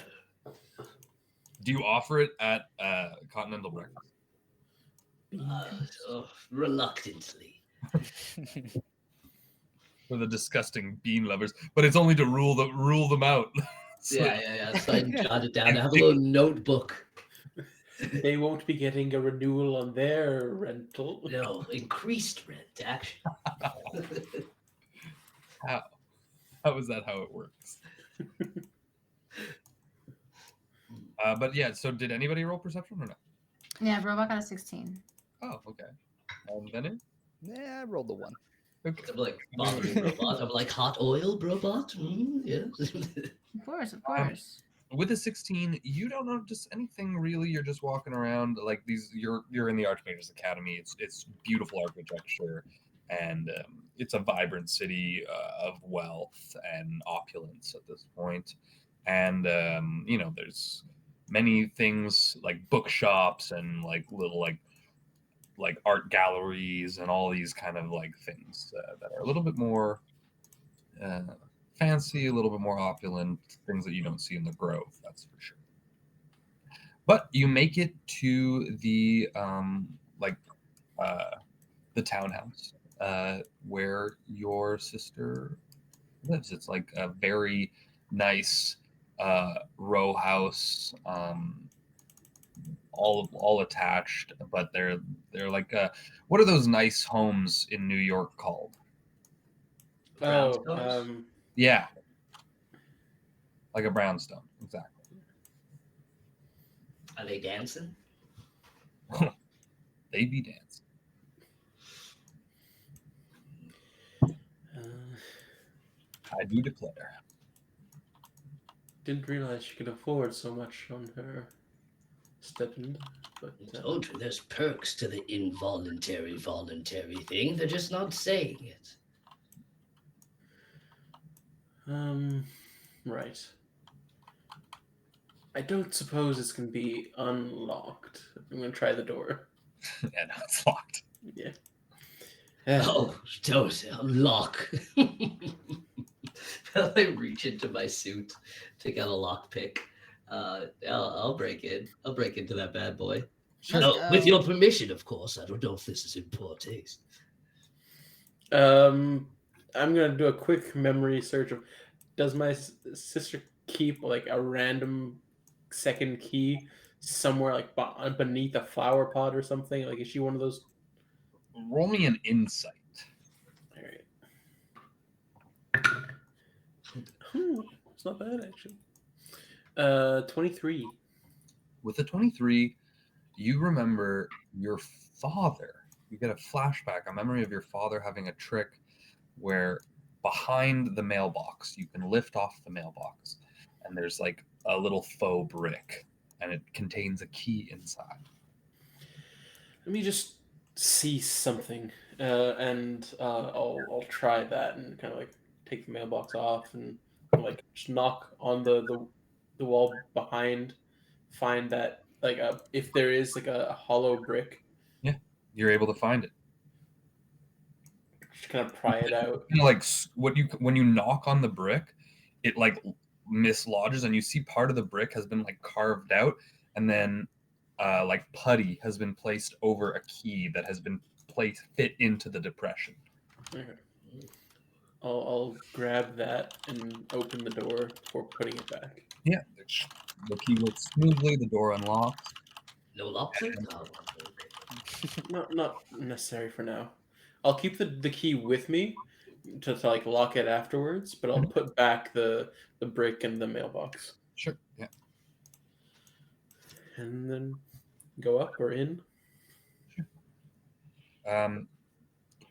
S2: Do you offer it at Continental Breakfast?
S1: Reluctantly.
S2: For the disgusting bean lovers, but it's only to rule them out. So-
S1: Yeah. So I jot it down. I have a little notebook.
S4: They won't be getting a renewal on their rental.
S1: No, increased rent, actually.
S2: How is that how it works? But yeah, so did anybody roll perception or not?
S3: Yeah, Robot got a 16.
S2: Oh, okay. Then
S5: Yeah, I rolled the 1.
S2: okay.
S1: I'm like, bothering robot. I'm like, hot oil, robot? Yeah.
S3: Of course, of course.
S2: With a 16, you don't notice anything really. You're just walking around like these. You're in the Archmage's Academy. It's beautiful architecture, and it's a vibrant city of wealth and opulence at this point. And there's many things like bookshops and like little like art galleries and all these kind of like things that are a little bit more fancy, a little bit more opulent, things that you don't see in the Grove, that's for sure. But you make it to the townhouse where your sister lives. It's like a very nice row house, all attached, but they're like what are those nice homes in New York called?
S4: Oh,
S1: Brownstones?
S2: Yeah, like a brownstone, exactly.
S1: Are they dancing?
S2: They be dancing. I do declare.
S4: Didn't realize she could afford so much on her stipend. But
S1: I told you, there's perks to the involuntary, voluntary thing. They're just not saying it.
S4: Right. I don't suppose it's gonna be unlocked. I'm gonna try the door.
S2: Yeah, no, it's locked.
S4: Yeah.
S1: Oh, don't lock. I reach into my suit, take out a lockpick. I'll break in. I'll break into that bad boy.
S3: Let's
S1: No,
S3: go.
S1: with your permission, of course. I don't know if this is in poor taste.
S4: I'm gonna do a quick memory search of. Does my sister keep like a random second key somewhere like beneath a flower pot or something? Like, is she one of those?
S2: Roll me an insight.
S4: All right. It's not bad actually. 23.
S2: With a 23, you remember your father. You get a flashback, a memory of your father having a trick where behind the mailbox, you can lift off the mailbox, and there's like a little faux brick, and it contains a key inside.
S4: Let me just see something, and I'll try that and kind of like take the mailbox off and like just knock on the wall behind, find that like if there is like a hollow brick,
S2: Yeah, you're able to find it.
S4: just kind of pry it out.
S2: And like when you knock on the brick, it like mislodges, and you see part of the brick has been like carved out, and then like putty has been placed over a key that has been fit into the depression.
S4: Okay. I'll grab that and open the door before putting it back.
S2: Yeah, the key works smoothly. The door unlocks.
S1: No lobster? Oh,
S4: Not necessary for now. I'll keep the key with me to like lock it afterwards, but I'll put back the brick in the mailbox.
S2: Sure. Yeah.
S4: And then go up or in.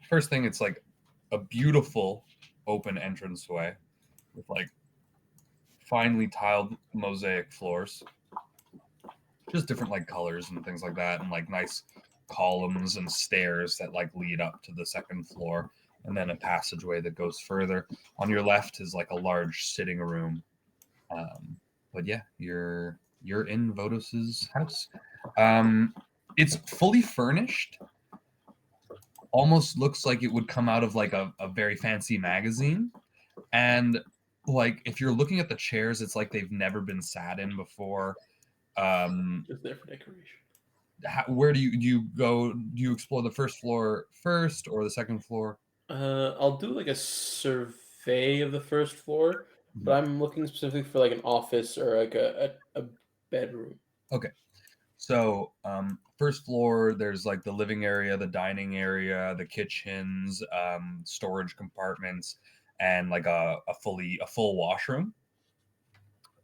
S2: First thing, it's like a beautiful open entranceway with like finely tiled mosaic floors, just different like colors and things like that, and like nice columns and stairs that like lead up to the second floor. and then a passageway that goes further. On your left is like a large sitting room. But yeah, you're in Vodos's house. It's fully furnished. Almost looks like it would come out of like a very fancy magazine. And like if you're looking at the chairs, it's like they've never been sat in before.
S4: Just there for decoration.
S2: Where do you go? Do you explore the first floor first or the second floor?
S4: I'll do like a survey of the first floor, but I'm looking specifically for like an office or like a bedroom.
S2: Okay. So first floor, there's like the living area, the dining area, the kitchens, storage compartments, and like a full washroom,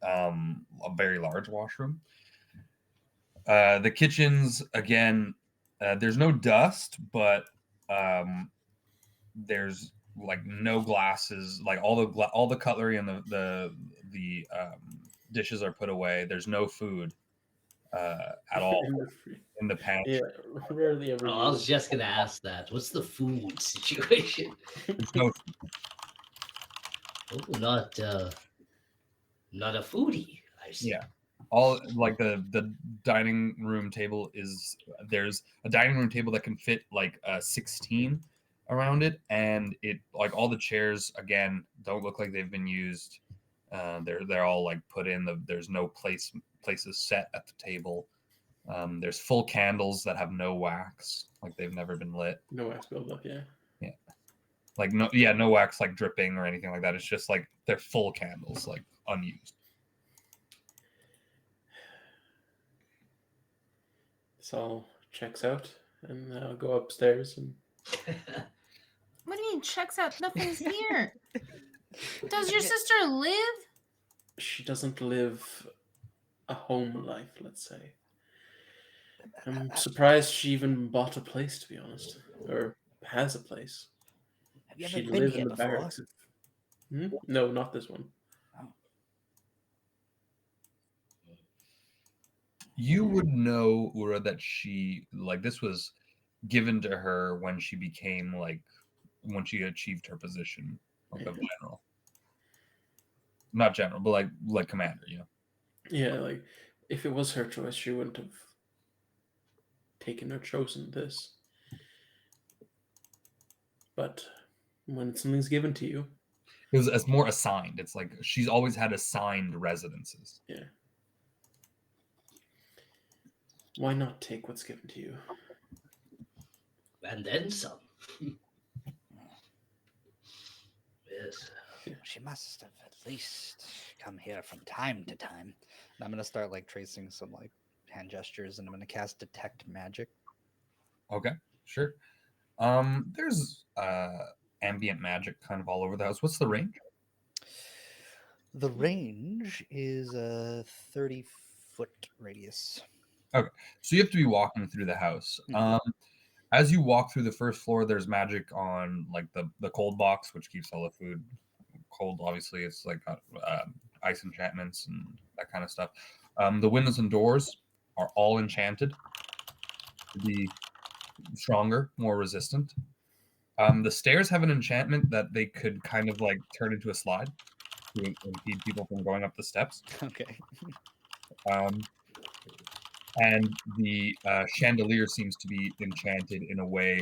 S2: a very large washroom. The kitchens, again, there's no dust, but there's like no glasses, like all the cutlery and the dishes are put away. There's no food at all in the pantry.
S4: Yeah, rarely ever.
S1: Oh, I was just gonna ask that. What's the food situation?
S2: There's no
S1: Oh, not a foodie. I see.
S2: Yeah. All like the dining room table there's a dining room table that can fit like 16 around it, and it like all the chairs again don't look like they've been used. They're all like put in. There's no places set at the table. There's full candles that have no wax, like they've never been lit.
S4: No wax buildup, yeah.
S2: Yeah. Like no wax like dripping or anything like that. It's just like they're full candles, like unused.
S4: This all checks out, and I'll go upstairs and.
S3: What do you mean checks out? Nothing's here. Does your sister live?
S4: She doesn't live a home life, let's say. I'm surprised she even bought a place, to be honest, or has a place.
S5: Have you
S4: She
S5: ever been
S4: lived
S5: here
S4: in the
S5: before?
S4: barracks. No, not this one.
S2: You would know, Ura, that she like this was given to her when she became when she achieved her position of general. Not general, but like commander, you know.
S4: Yeah, like if it was her choice, she wouldn't have taken or chosen this. But when something's given to you,
S2: It was as more assigned. It's like she's always had assigned residences.
S4: yeah. Why not take what's given to you?
S1: And then some. Yes.
S5: She must have at least come here from time to time. And I'm gonna start like tracing some like hand gestures, and I'm gonna cast detect magic.
S2: Okay, sure. There's ambient magic kind of all over the house. What's the range?
S5: The range is a 30-foot radius.
S2: Okay, so you have to be walking through the house. As you walk through the first floor, there's magic on like the cold box, which keeps all the food cold. Obviously, it's like ice enchantments and that kind of stuff. The windows and doors are all enchanted to be stronger, more resistant. The stairs have an enchantment that they could kind of like turn into a slide to impede people from going up the steps.
S5: Okay.
S2: And the chandelier seems to be enchanted in a way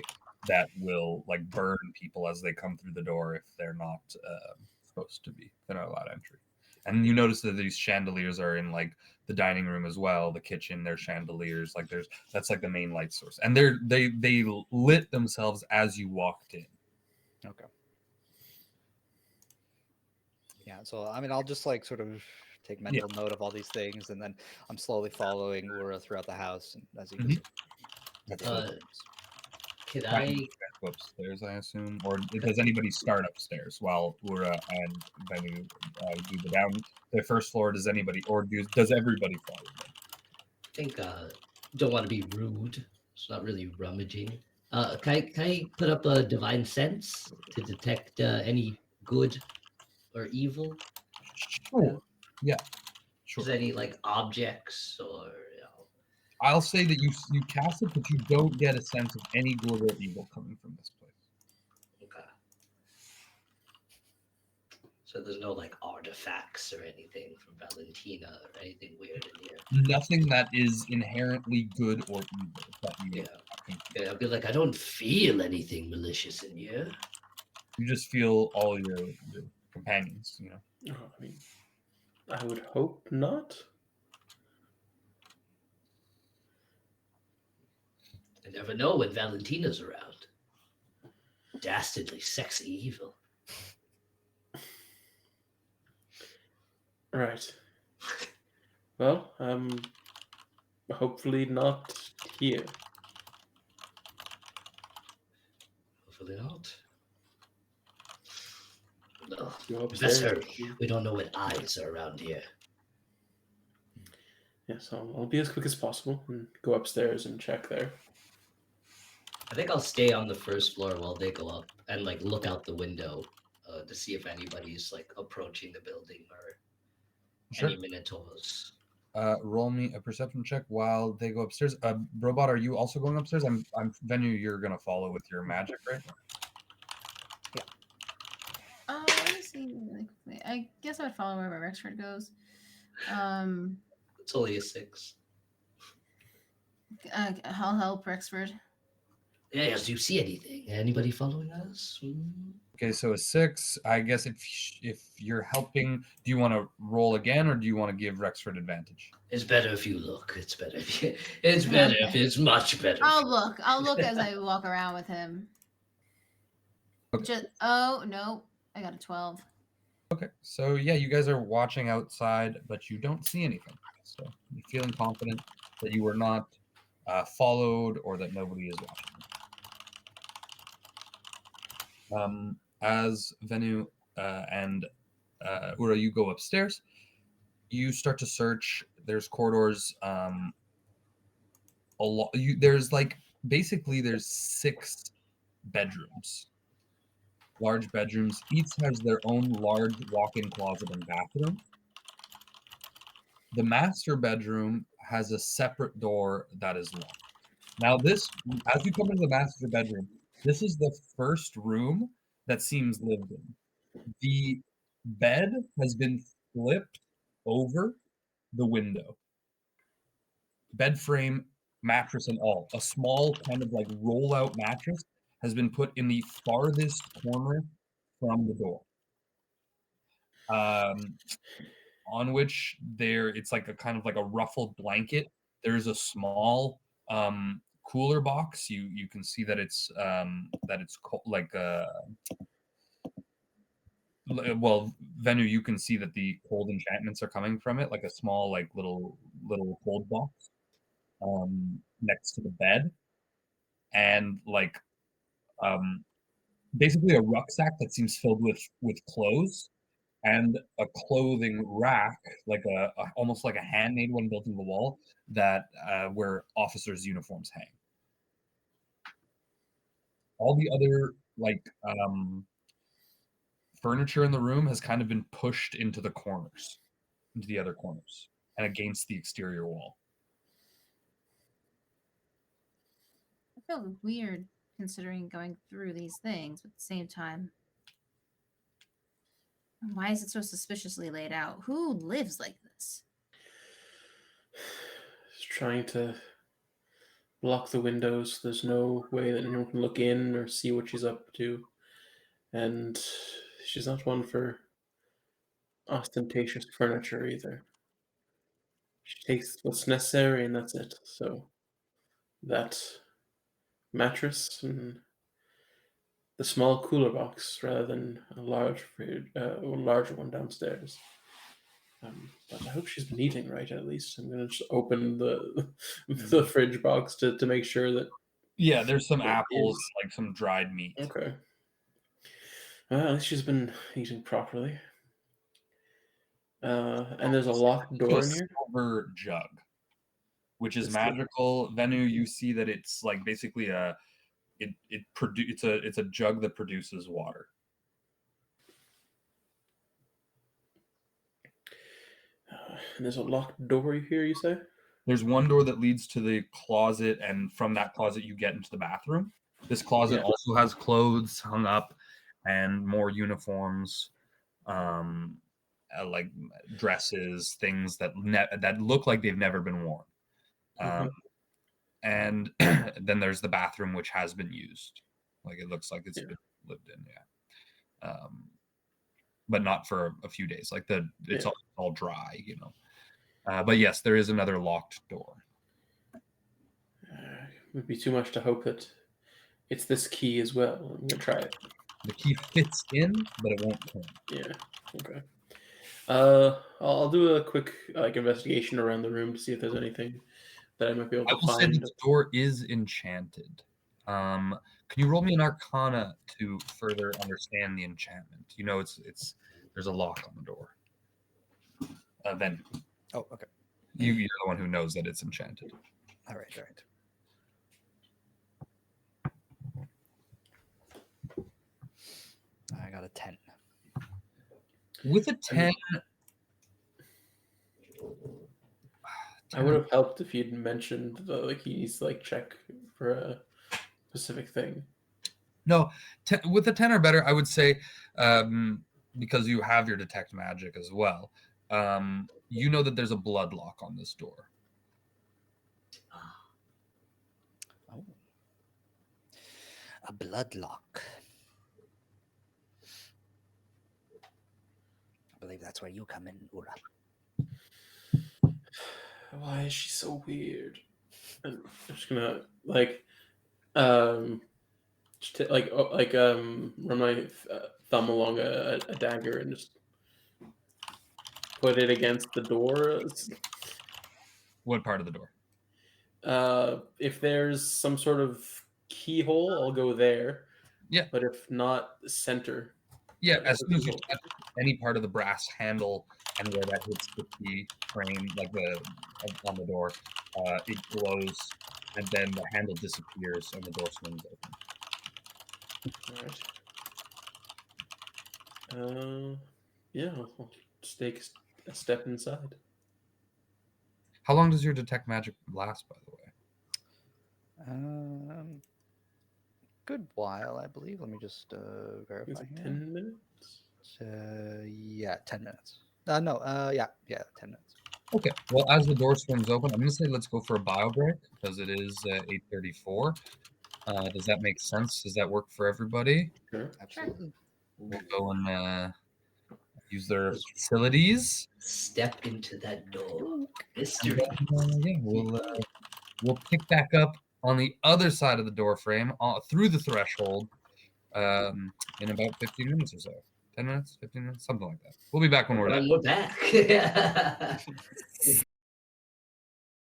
S2: that will like burn people as they come through the door if they're not supposed to be. They're not allowed entry. And you notice that these chandeliers are in like the dining room as well, the kitchen. There's chandeliers, like that's like the main light source, and they lit themselves as you walked in.
S5: Okay. Yeah. So I mean, I'll just like sort of take mental note of all these things, and then I'm slowly following Ura throughout the house, and as he goes.
S1: Can I
S2: Go upstairs, I assume, or does anybody start upstairs while Ura and Benny do the first floor? Does anybody, or does everybody follow them?
S1: I think don't want to be rude. It's not really rummaging. Can I put up a divine sense to detect any good or evil?
S2: Sure. Yeah. Sure.
S1: Is there any like objects or
S2: I'll say that you cast it, but you don't get a sense of any good or evil coming from this place.
S1: Okay. So there's no like artifacts or anything from Valentina or anything weird in here.
S2: Nothing that is inherently good or evil that you
S1: Yeah. Yeah, I'll be like, I don't feel anything malicious in here.
S2: you just feel all your companions, you know.
S4: Oh, I mean, I would hope not.
S1: I never know when Valentina's around. Dastardly, sexy evil.
S4: Right. Well, hopefully not here.
S1: Hopefully not. No.
S4: Go
S1: Let's
S4: upstairs.
S1: hurry. We don't know what eyes are around here.
S4: Yes, I'll be as quick as possible and go upstairs and check there.
S1: I think I'll stay on the first floor while they go up and like look out the window to see if anybody's like approaching the building or
S2: Sure.
S1: any Minotaurs.
S2: Roll me a perception check while they go upstairs. Robot, are you also going upstairs? I'm Venue, you're gonna follow with your magic, right?
S3: Let me see. Like, I guess I would follow wherever Rexford goes.
S1: It's only a 6.
S3: I'll help Rexford.
S1: Yes, do you see anything? Anybody following us?
S2: Okay, so a 6. I guess if you're helping, do you want to roll again, or do you want to give Rexford advantage?
S1: It's better if you look. It's better if you, it's better if it's much better.
S3: I'll look. I'll look as I walk around with him.
S2: Okay.
S3: Oh no, I got a 12.
S2: Okay, so yeah, you guys are watching outside, but you don't see anything. So you're feeling confident that you were not followed or that nobody is watching. As Venu and Ura, you go upstairs, you start to search. There's corridors. There's like basically there's 6 bedrooms, large bedrooms. Each has their own large walk-in closet and bathroom. The master bedroom has a separate door that is locked. Now, as you come into the master bedroom, this is the first room that seems lived in. The bed has been flipped over the window. Bed frame, mattress, and all. A small kind of like roll-out mattress has been put in the farthest corner from the door. On which it's like a kind of like a ruffled blanket. There's a small cooler box. You can see that it's like well, Venu, you can see that the cold enchantments are coming from it, like a small like little cold box next to the bed, and like basically a rucksack that seems filled with clothes, and a clothing rack, like almost like a handmade one built into the wall that where officers' uniforms hang. All the other like furniture in the room has kind of been pushed into the corners, into the other corners, and against the exterior wall.
S3: I feel weird considering going through these things, but at the same time, why is it so suspiciously laid out? Who lives like this?
S4: Just trying to block the windows. There's no way that anyone can look in or see what she's up to. And she's not one for ostentatious furniture either. She takes what's necessary and that's it. So that mattress and the small cooler box rather than a larger one downstairs. But I hope she's been eating right at least. I'm gonna just open the fridge box to make sure that.
S2: Yeah, there's some
S4: It
S2: apples,
S4: is.
S2: like some dried meat.
S4: Okay. Well, at least she's been eating properly. And there's a locked door in here.
S2: Silver jug, which is
S4: It's
S2: magical. Venu, you see that it's like basically it's a jug that produces water.
S4: And there's a locked door here, you say?
S2: There's one door that leads to the closet, and from that closet you get into the bathroom. This closet
S4: Yeah.
S2: also has clothes hung up and more uniforms. like dresses, things that that look like they've never been worn. And then there's the bathroom, which has been used. Like it looks like it's been lived in, but not for a few days. Like it's all dry, you know. But yes, there is another locked door.
S4: It would be too much to hope that it's this key as well. I'm gonna try it.
S2: The key fits in, but it won't turn.
S4: Yeah. Okay. I'll do a quick investigation around the room to see if there's anything that I might be able to
S2: I will say
S4: find.
S2: that the door is enchanted. Can you roll me an Arcana to further understand the enchantment? You know, it's there's a lock on the door. Then.
S5: Oh, okay.
S2: You're the one who knows that it's enchanted.
S5: All right. I got a 10.
S2: With a 10,
S4: I would have helped if you'd mentioned he needs to check for a specific thing.
S2: No, with a 10 or better, I would say, because you have your detect magic as well, you know that there's a blood lock on this door.
S5: Oh. A blood lock. I believe that's where you come in, Ura.
S4: Why is she so weird? I'm just gonna run my thumb along a dagger and just put it against the door.
S2: What part of the door?
S4: If there's some sort of keyhole, I'll go there.
S2: Yeah.
S4: But if not, center.
S2: Yeah, as soon as you touch any part of the brass handle and where that hits the key frame, on the door, it glows, and then the handle disappears and the door swings open.
S4: All right. Yeah, I'll just take a step inside.
S2: How long does your detect magic last, by the way?
S5: Good while, I believe. Let me just verify.
S4: Is it
S5: here.
S4: 10 minutes?
S5: Yeah, 10 minutes. No, 10 minutes.
S2: Okay. Well, as the door swings open, I'm going to say let's go for a bio break because it is 8:34. Does that make sense? Does that work for everybody?
S4: Sure.
S5: Absolutely.
S2: We'll go and use their facilities.
S1: Step into that door. Mystery.
S2: We'll pick back up on the other side of the door frame through the threshold in about 15 minutes or so. 10 minutes, 15 minutes, something like that. We'll be back when we're done.
S1: We're back.